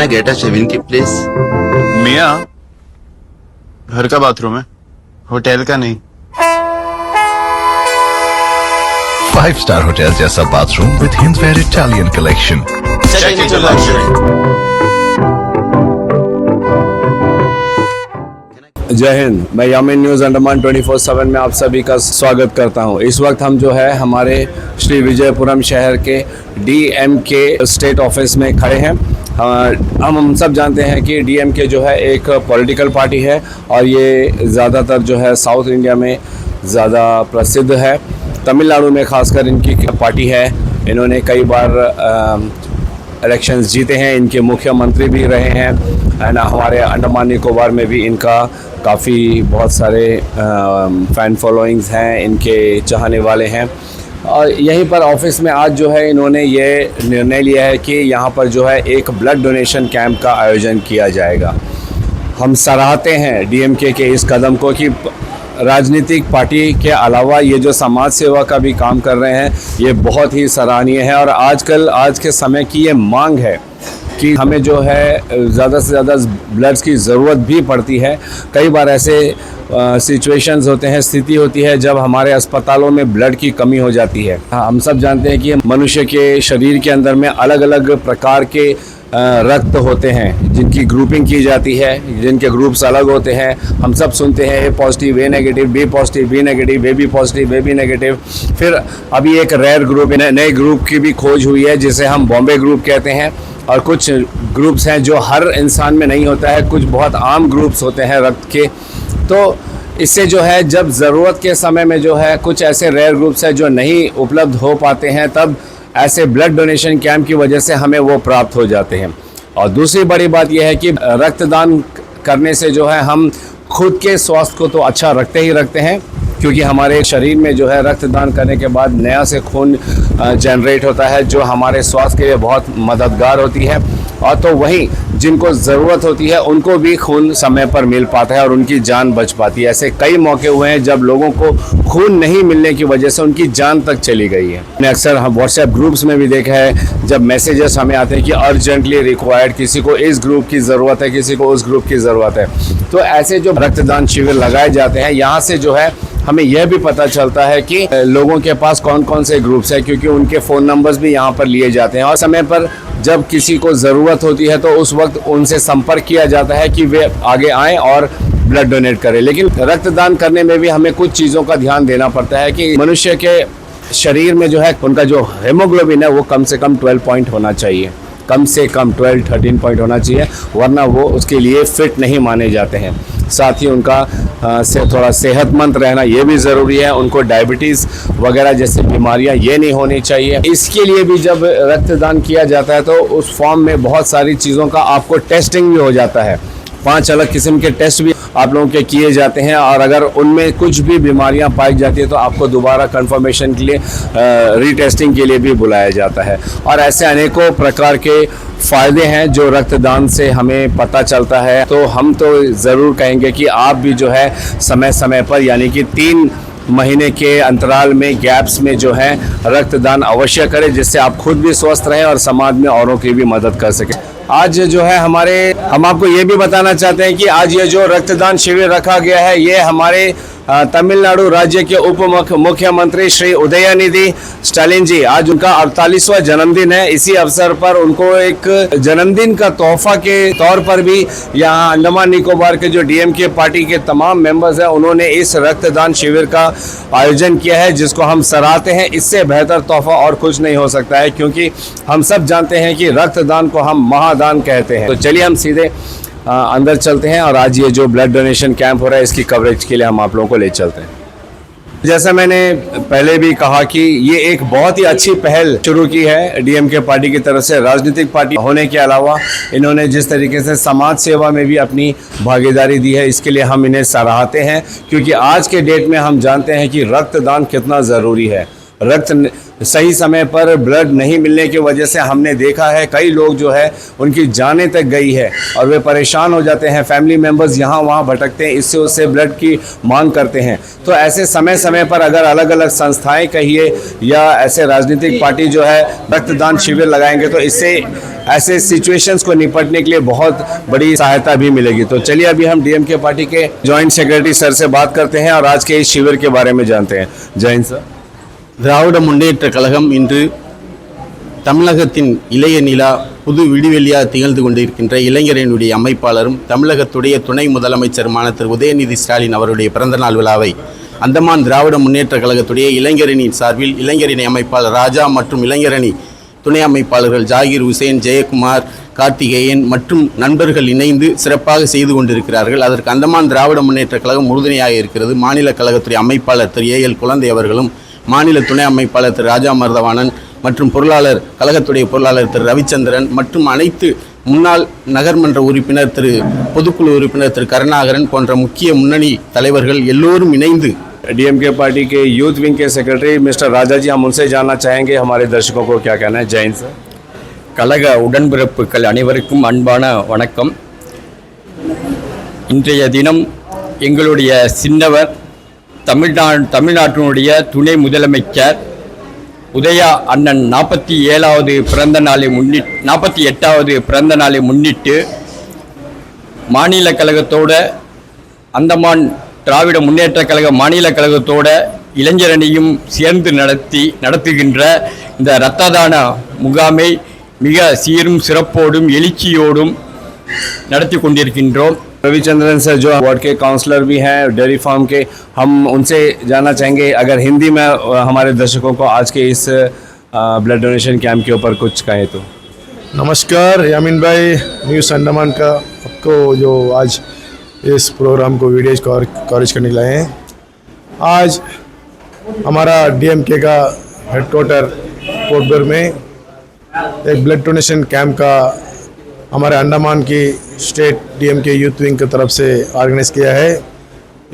I get a shaving kit, please? मियाँ, घर का बाथरूम है, होटल का नहीं। 5-star होटल जैसा bathroom with Hindware Italian collection. Check into luxury. जय हिंद। मैं यामिन न्यूज़ अंडमान 24/7 में आप सभी का स्वागत करता हूं। इस वक्त हम जो है हमारे श्री विजयपुरम शहर के DMK स्टेट ऑफिस में खड़े हैं। हम सब जानते हैं कि DMK जो है एक पॉलिटिकल पार्टी है और ये ज़्यादातर जो है साउथ इंडिया में ज़्यादा प्रसिद्ध है। तमिलनाडु में खासकर इनकी पार्टी है। इन्होंने कई बार इलेक्शंस जीते हैं, इनके मुख्यमंत्री भी रहे हैं एंड हमारे अंडमान निकोबार में भी इनका काफ़ी बहुत सारे फ़ैन फॉलोइंग्स हैं, इनके चाहने वाले हैं। और यहीं पर ऑफिस में आज जो है इन्होंने ये निर्णय लिया है कि यहाँ पर जो है एक ब्लड डोनेशन कैंप का आयोजन किया जाएगा। हम सराहते हैं DMK के इस कदम को कि राजनीतिक पार्टी के अलावा ये जो समाज सेवा का भी काम कर रहे हैं, ये बहुत ही सराहनीय है। और आज के समय की ये मांग है कि हमें जो है ज़्यादा से ज़्यादा ब्लड्स की ज़रूरत भी पड़ती है। कई बार ऐसे सिचुएशंस होते हैं, स्थिति होती है जब हमारे अस्पतालों में ब्लड की कमी हो जाती है। हम सब जानते हैं कि मनुष्य के शरीर के अंदर में अलग अलग प्रकार के रक्त होते हैं जिनकी ग्रुपिंग की जाती है, जिनके ग्रुप्स अलग होते हैं। हम सब सुनते हैं A positive A negative, B positive B negative, AB positive AB negative. फिर अभी एक रेयर ग्रुप, नए ग्रुप की भी खोज हुई है जिसे हम बॉम्बे ग्रुप कहते हैं। और कुछ ग्रुप्स हैं जो हर इंसान में नहीं होता है, कुछ बहुत आम ग्रुप्स होते हैं रक्त के। तो इससे जो है जब ज़रूरत के समय में जो है कुछ ऐसे रेयर ग्रुप्स हैं जो नहीं उपलब्ध हो पाते हैं, तब ऐसे ब्लड डोनेशन कैंप की वजह से हमें वो प्राप्त हो जाते हैं। और दूसरी बड़ी बात यह है कि रक्तदान करने से जो है हम खुद के स्वास्थ्य को तो अच्छा रखते ही रखते हैं, क्योंकि हमारे शरीर में जो है रक्तदान करने के बाद नया से खून जनरेट होता है जो हमारे स्वास्थ्य के लिए बहुत मददगार होती है। और तो वहीं जिनको ज़रूरत होती है उनको भी खून समय पर मिल पाता है और उनकी जान बच पाती है। ऐसे कई मौके हुए हैं जब लोगों को खून नहीं मिलने की वजह से उनकी जान तक चली गई है। मैंने अक्सर हम व्हाट्सएप ग्रुप्स में भी देखा है जब मैसेजेस हमें आते हैं कि अर्जेंटली रिक्वायर्ड, किसी को इस ग्रुप की ज़रूरत है, किसी को उस ग्रुप की ज़रूरत है। तो ऐसे जो रक्तदान शिविर लगाए जाते हैं, यहाँ से जो है हमें यह भी पता चलता है कि लोगों के पास कौन कौन से ग्रुप्स हैं, क्योंकि उनके फ़ोन नंबर्स भी यहाँ पर लिए जाते हैं और समय पर जब किसी को ज़रूरत होती है तो उस वक्त उनसे संपर्क किया जाता है कि वे आगे आएँ और ब्लड डोनेट करें। लेकिन रक्तदान करने में भी हमें कुछ चीज़ों का ध्यान देना पड़ता है कि मनुष्य के शरीर में जो है उनका जो हेमोग्लोबिन है वो कम से कम 12 पॉइंट होना चाहिए, कम से कम 12-13 पॉइंट होना चाहिए, वरना वो उसके लिए फिट नहीं माने जाते हैं। साथ ही उनका से थोड़ा सेहतमंद रहना ये भी ज़रूरी है। उनको डायबिटीज़ वगैरह जैसी बीमारियां ये नहीं होनी चाहिए। इसके लिए भी जब रक्तदान किया जाता है तो उस फॉर्म में बहुत सारी चीज़ों का आपको टेस्टिंग भी हो जाता है। 5 अलग किस्म के टेस्ट भी आप लोगों के किए जाते हैं और अगर उनमें कुछ भी बीमारियां पाई जाती है तो आपको दोबारा कंफर्मेशन के लिए रीटेस्टिंग के लिए भी बुलाया जाता है। और ऐसे अनेकों प्रकार के फ़ायदे हैं जो रक्तदान से हमें पता चलता है। तो हम तो ज़रूर कहेंगे कि आप भी जो है समय समय पर, यानी कि 3 महीने के अंतराल में, गैप्स में जो है रक्तदान अवश्य करें, जिससे आप खुद भी स्वस्थ रहें और समाज में औरों की भी मदद कर सकें। आज जो है हम आपको ये भी बताना चाहते हैं कि आज ये जो रक्तदान शिविर रखा गया है ये हमारे तमिलनाडु राज्य के उप मुख्यमंत्री श्री उदयनिधि स्टालिन जी, आज उनका 48वां जन्मदिन है। इसी अवसर पर उनको एक जन्मदिन का तोहफा के तौर पर भी यहाँ अंडमान निकोबार के जो DMK पार्टी के तमाम मेंबर्स हैं उन्होंने इस रक्तदान शिविर का आयोजन किया है, जिसको हम सराहते हैं। इससे बेहतर तोहफा और कुछ नहीं हो सकता है, क्योंकि हम सब जानते हैं कि रक्तदान को हम महादान कहते हैं। तो चलिए हम सीधे अंदर चलते हैं और आज ये जो ब्लड डोनेशन कैंप हो रहा है इसकी कवरेज के लिए हम आप लोगों को ले चलते हैं। जैसा मैंने पहले भी कहा कि ये एक बहुत ही अच्छी पहल शुरू की है DMK पार्टी की तरफ से। राजनीतिक पार्टी होने के अलावा इन्होंने जिस तरीके से समाज सेवा में भी अपनी भागीदारी दी है, इसके लिए हम इन्हें सराहते हैं, क्योंकि आज के डेट में हम जानते हैं कि रक्तदान कितना ज़रूरी है। रक्त सही समय पर ब्लड नहीं मिलने की वजह से हमने देखा है कई लोग जो है उनकी जानें तक गई है और वे परेशान हो जाते हैं। फैमिली मेंबर्स यहाँ वहाँ भटकते हैं, इससे उससे ब्लड की मांग करते हैं। तो ऐसे समय समय पर अगर अलग अलग संस्थाएं कहिए या ऐसे राजनीतिक पार्टी जो है रक्तदान शिविर लगाएंगे तो इससे ऐसे सिचुएशंस को निपटने के लिए बहुत बड़ी सहायता भी मिलेगी। तो चलिए अभी हम डीएमके पार्टी के जॉइंट सेक्रेटरी सर से बात करते हैं और आज के इस शिविर के बारे में जानते हैं। जय हिंद सर। திராவிட முன்னேற்ற கழகம் இன்று தமிழகத்தின் இளைய நிலா புது விடிவெளியாக திகழ்ந்து கொண்டிருக்கின்ற இளைஞரனுடைய அமைப்பாளரும் தமிழகத்துடைய துணை முதலமைச்சருமான திரு உதயநிதி ஸ்டாலின் அவருடைய பிறந்தநாள் விழாவை அந்தமான் திராவிட முன்னேற்ற கழகத்துடைய இளைஞரணியின் சார்பில் இளைஞரணி அமைப்பாளர் ராஜா மற்றும் இளைஞரணி துணை அமைப்பாளர்கள் ஜாகிர் ஹுசேன், ஜெயக்குமார், கார்த்திகேயன் மற்றும் நண்பர்கள் இணைந்து சிறப்பாக செய்து கொண்டிருக்கிறார்கள். அதற்கு அந்தமான் திராவிட முன்னேற்ற கழகம் உறுதுணையாக இருக்கிறது. மாநில கழகத்துடைய அமைப்பாளர் திரு ஏஎல் குழந்தை அவர்களும், மாநில துணை அமைப்பாளர் திரு ராஜா மருதவாணன் மற்றும் கழகத்துடைய பொருளாளர் திரு ரவிச்சந்திரன் மற்றும் அனைத்து முன்னாள் நகர்மன்ற உறுப்பினர் திரு பொதுக்குழு உறுப்பினர் திரு கருணாகரன் போன்ற முக்கிய முன்னணி தலைவர்கள் எல்லோரும் இணைந்து डीएमके पार्टी के यूथ विंग के सेक्रेटरी मिस्टर राजा जी, हम उनसे जानना चाहेंगे हमारे दर्शकों को क्या कहना है। जय हिंद सर। கழக உடன்பிறப்புகள் அனைவருக்கும் அன்பான வணக்கம். இன்றைய தினம் எங்களுடைய சின்னவர் தமிழ்நாட்டினுடைய துணை முதலமைச்சர் உதயா அண்ணன் 48வது பிறந்த நாளை முன்னிட்டு மாநில கழகத்தோட அந்தமான் திராவிட முன்னேற்ற கழக மாநில கழகத்தோட இளைஞரணியும் சேர்ந்து நடத்துகின்ற இந்த இரத்த தான முகாமை மிக சீரும் சிறப்போடும் எழுச்சியோடும் நடத்தி கொண்டிருக்கின்றோம். रविचंद्रन सर जो वार्ड के काउंसलर भी हैं डेयरी फार्म के, हम उनसे जानना चाहेंगे अगर हिंदी में हमारे दर्शकों को आज के इस ब्लड डोनेशन कैंप के ऊपर कुछ कहें तो। नमस्कार यामिन भाई, न्यूज़ अंडमान का आपको जो आज इस प्रोग्राम को वीडियो कवरेज करने के लाए हैं। आज हमारा डीएमके का हेडक्वार्टर पोर्ट ब्लेयर में एक ब्लड डोनेशन कैंप का हमारे अंडमान की स्टेट डीएमके यूथ विंग की तरफ से ऑर्गेनाइज किया है।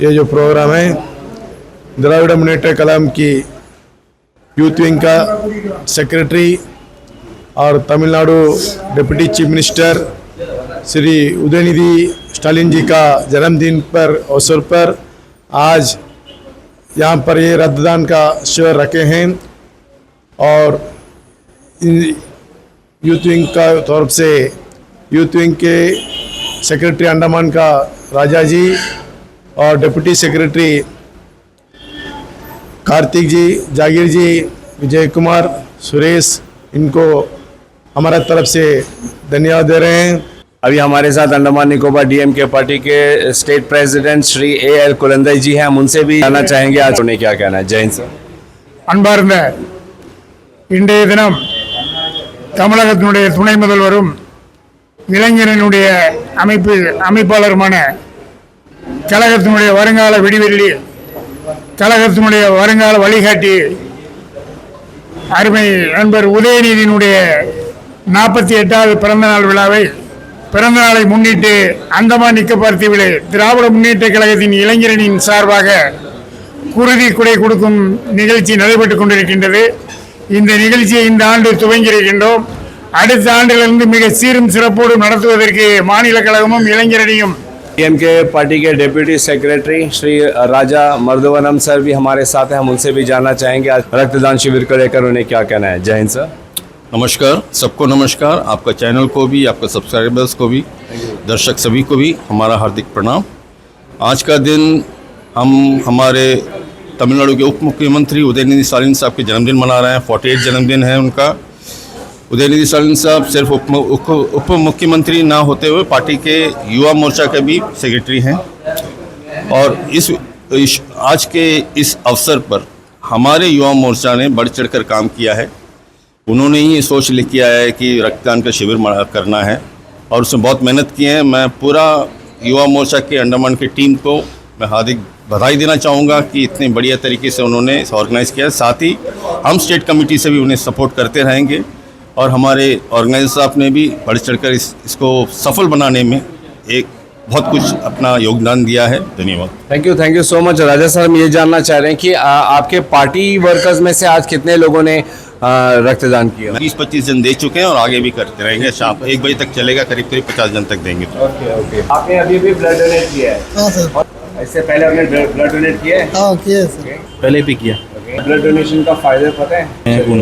ये जो प्रोग्राम है द्राविड़ मुन्नेट्र कलाम की यूथ विंग का सेक्रेटरी और Tamil Nadu deputy chief minister Shri Udhayanidhi Stalin ji का जन्मदिन पर अवसर पर आज यहाँ पर ये रक्तदान का शिविर रखे हैं और यूथ विंग का तरफ से यूथ विंग के सेक्रेटरी अंडमान का राजा जी और डिप्टी सेक्रेटरी कार्तिक जी, जागीर जी, विजय कुमार, सुरेश, इनको हमारा तरफ से धन्यवाद दे रहे हैं। अभी हमारे साथ अंडमान निकोबार डीएमके पार्टी के स्टेट प्रेसिडेंट श्री एएल कुलंदै जी हैं, हम उनसे भी जानना चाहेंगे आज उन्हें क्या कहना है। जय हिंद सर। அன்பார்ந்த இன்றைய தினம் தமிழகத்தினுடைய துணை முதல்வரும் இளைஞரனுடைய அமைப்பாளருமான கழகத்தினுடைய வருங்கால விடிவெள்ளி, கழகத்தினுடைய வருங்கால வழிகாட்டி அருமை நண்பர் உதயநிதியினுடைய 48வது பிறந்தநாள் விழாவை பிறந்தநாளை முன்னிட்டு அந்தமான் நிக்கோபார் தீவிலே திராவிட முன்னேற்ற கழகத்தின் இளைஞரணியின் சார்பாக குருதி குடை கொடுக்கும் நிகழ்ச்சி நடைபெற்றுக் கொண்டிருக்கின்றது. இந்த நிகழ்ச்சியை இந்த ஆண்டு துவங்கியிருக்கின்றோம். அடுத்த ஆண்டிலிருந்து மிக சீரும் சிறப்போடு நடத்துவதற்கு மாநில கழகமும் இளைஞரணியும் डीएमके पार्टी के डिप्टी सेक्रेटरी श्री राजा मर्दवनम सर भी हमारे साथ हैं, हम उनसे भी जानना चाहेंगे आज रक्तदान शिविर को लेकर उन्हें क्या कहना है। जय हिंद सर। नमस्कार, सबको नमस्कार। आपका चैनल को भी, आपका सब्सक्राइबर्स को भी, दर्शक सभी को भी हमारा हार्दिक प्रणाम। आज का दिन हम हमारे तमिलनाडु के उप मुख्यमंत्री उदयनिधि स्टालिन साहब के जन्मदिन मना रहे हैं। 48 जन्मदिन है उनका। उदयनिधि स्टालिन साहब सिर्फ उप मुख्यमंत्री ना होते हुए पार्टी के युवा मोर्चा के भी सेक्रेटरी हैं और आज के इस अवसर पर हमारे युवा मोर्चा ने बढ़ चढ़कर काम किया है। उन्होंने ही ये सोच लेके आया है कि रक्तदान का शिविर करना है और उसमें बहुत मेहनत की है। मैं पूरा युवा मोर्चा के अंडमान की टीम को मैं हार्दिक बधाई देना चाहूँगा कि इतने बढ़िया तरीके से उन्होंने ऑर्गेनाइज़ किया। साथ ही हम स्टेट कमेटी से भी उन्हें सपोर्ट करते रहेंगे और हमारे ऑर्गेनाइजर साहब ने भी बढ़ चढ़कर इसको सफल बनाने में एक बहुत कुछ अपना योगदान दिया है। धन्यवाद। Thank you so much Raja sir. हम ये जानना चाह रहे हैं कि आपके पार्टी वर्कर्स में से आज कितने लोगों ने रक्तदान किया? 20-25 जन दे चुके हैं और आगे भी करते रहेंगे। शाम 1 बजे तक चलेगा, करीब 50 जन तक देंगे। ओके। आपने अभी भी ब्लड डोनेट किया है? हाँ सर। इससे पहले आपने ब्लड डोनेट किया है? हाँ किया सर। पहले भी किया। चुके हैं। ब्लड डोनेशन का फायदा पता है?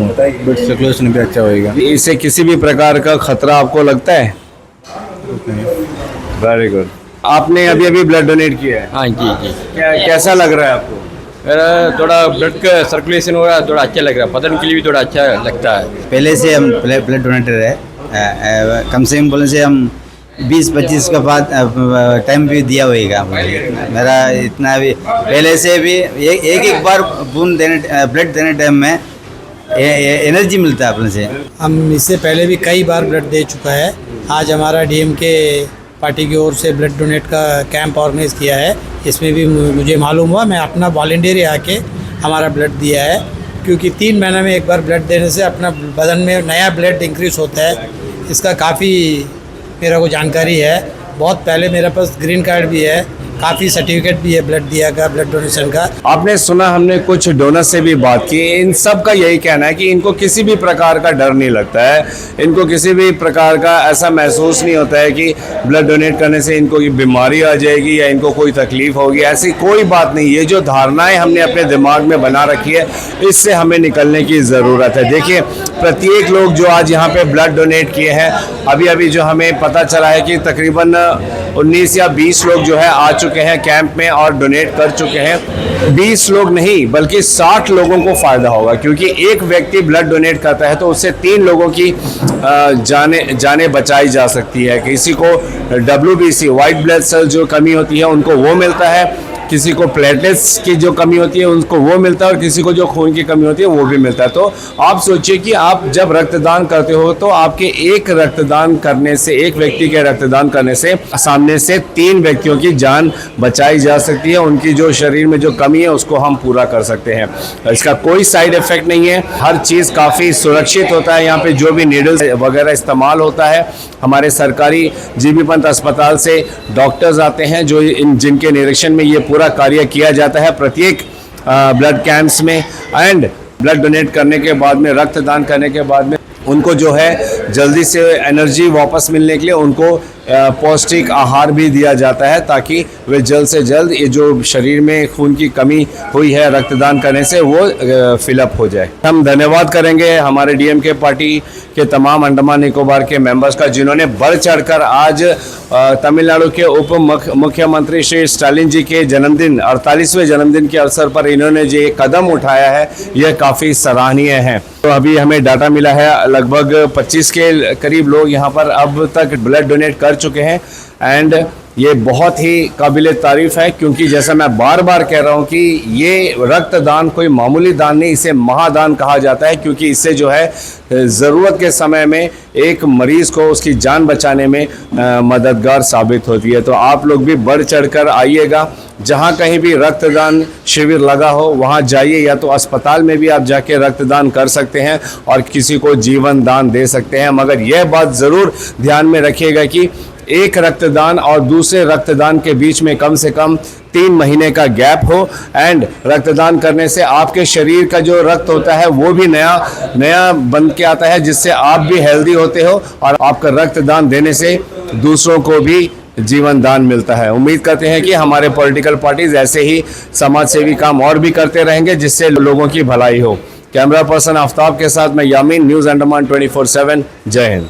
बताइए। ब्लड सर्कुलेशन भी अच्छा होएगा। इससे किसी भी प्रकार का खतरा आपको लगता है? Very good. आपने अभी अभी ब्लड डोनेट किया है, हाँ जी जी। कैसा लग रहा है आपको? मेरा थोड़ा ब्लड का सर्कुलेशन हो रहा है, थोड़ा अच्छा लग रहा है, बदन के लिए भी थोड़ा अच्छा लगता है। पहले से हम ब्लड डोनेटर है, कम से कम बोलने से हम 20-25 के बाद टाइम भी दिया होएगा मुझे। मेरा इतना भी पहले से भी एक बार खून देने ब्लड देने टाइम में एनर्जी मिलता है अपने से। हम इससे पहले भी कई बार ब्लड दे चुका है। आज हमारा डीएमके पार्टी की ओर से ब्लड डोनेट का कैंप ऑर्गेनाइज किया है। इसमें भी मुझे मालूम हुआ, मैं अपना वॉलंटियर आके हमारा ब्लड दिया है, क्योंकि 3 महीने में एक बार ब्लड देने से अपना बदन में नया ब्लड इंक्रीज होता है। इसका काफ़ी मेरा को जानकारी है। बहुत पहले मेरे पास ग्रीन कार्ड भी है, काफ़ी सर्टिफिकेट भी है ब्लड दिया का, ब्लड डोनेशन का। आपने सुना, हमने कुछ डोनर से भी बात की। इन सब का यही कहना है कि इनको किसी भी प्रकार का डर नहीं लगता है, इनको किसी भी प्रकार का ऐसा महसूस नहीं होता है कि ब्लड डोनेट करने से इनको ये बीमारी आ जाएगी या इनको कोई तकलीफ होगी। ऐसी कोई बात नहीं। ये जो धारणाएं हमने अपने दिमाग में बना रखी है, इससे हमें निकलने की ज़रूरत है। देखिए, प्रत्येक लोग जो आज यहाँ पे ब्लड डोनेट किए हैं, अभी अभी जो हमें पता चला है कि तकरीबन 19 या 20 लोग जो है आ चुके हैं कैंप में और डोनेट कर चुके हैं। 20 लोग नहीं बल्कि 60 लोगों को फ़ायदा होगा, क्योंकि एक व्यक्ति ब्लड डोनेट करता है तो उससे 3 लोगों की जानें बचाई जा सकती है। किसी को WBC वाइट ब्लड सेल जो कमी होती है उनको वो मिलता है, किसी को प्लेटलेट्स की जो कमी होती है उनको वो मिलता है, और किसी को जो खून की कमी होती है वो भी मिलता है। तो आप सोचिए कि आप जब रक्तदान करते हो तो आपके एक रक्तदान करने से, एक व्यक्ति के रक्तदान करने से सामने से 3 व्यक्तियों की जान बचाई जा सकती है। उनकी जो शरीर में जो कमी है उसको हम पूरा कर सकते हैं। इसका कोई साइड इफेक्ट नहीं है, हर चीज़ काफ़ी सुरक्षित होता है। यहाँ पे जो भी नीडल्स वगैरह इस्तेमाल होता है, हमारे सरकारी जीबी पंत अस्पताल से डॉक्टर्स आते हैं जो जिनके निरीक्षण में ये पूरा कार्य किया जाता है प्रत्येक ब्लड कैंप्स में। एंड ब्लड डोनेट करने के बाद में, रक्तदान करने के बाद में उनको जो है जल्दी से एनर्जी वापस मिलने के लिए उनको पौष्टिक आहार भी दिया जाता है, ताकि वे जल्द से जल्द ये जो शरीर में खून की कमी हुई है रक्तदान करने से वो फिलअप हो जाए। हम धन्यवाद करेंगे हमारे डीएमके पार्टी के तमाम अंडमान निकोबार के मेंबर्स का, जिन्होंने बढ़ चढ़कर आज तमिलनाडु के उप मुख्यमंत्री श्री स्टालिन जी के जन्मदिन 48वें जन्मदिन के अवसर पर इन्होंने जो ये कदम उठाया है, यह काफ़ी सराहनीय है। तो अभी हमें डाटा मिला है लगभग 25 के करीब लोग यहाँ पर अब तक ब्लड डोनेट कर चुके हैं। एंड ये बहुत ही काबिल तारीफ़ है, क्योंकि जैसा मैं बार बार कह रहा हूँ कि ये रक्तदान कोई मामूली दान नहीं, इसे महादान कहा जाता है, क्योंकि इससे जो है ज़रूरत के समय में एक मरीज़ को उसकी जान बचाने में मददगार साबित होती है। तो आप लोग भी बढ़ चढ़कर आइएगा, जहाँ कहीं भी रक्तदान शिविर लगा हो वहाँ जाइए, या तो अस्पताल में भी आप जाके रक्तदान कर सकते हैं और किसी को जीवन दान दे सकते हैं। मगर यह बात ज़रूर ध्यान में रखिएगा कि एक रक्तदान और दूसरे रक्तदान के बीच में कम से कम 3 महीने का गैप हो। एंड रक्तदान करने से आपके शरीर का जो रक्त होता है वो भी नया बन के आता है, जिससे आप भी हेल्दी होते हो और आपका रक्तदान देने से दूसरों को भी जीवन दान मिलता है। उम्मीद करते हैं कि हमारे पॉलिटिकल पार्टीज ऐसे ही समाज सेवी काम और भी करते रहेंगे, जिससे लोगों की भलाई हो। कैमरा पर्सन आफ्ताब के साथ मैं यामीन, न्यूज़ अंडमान 24/7। जय हिंद।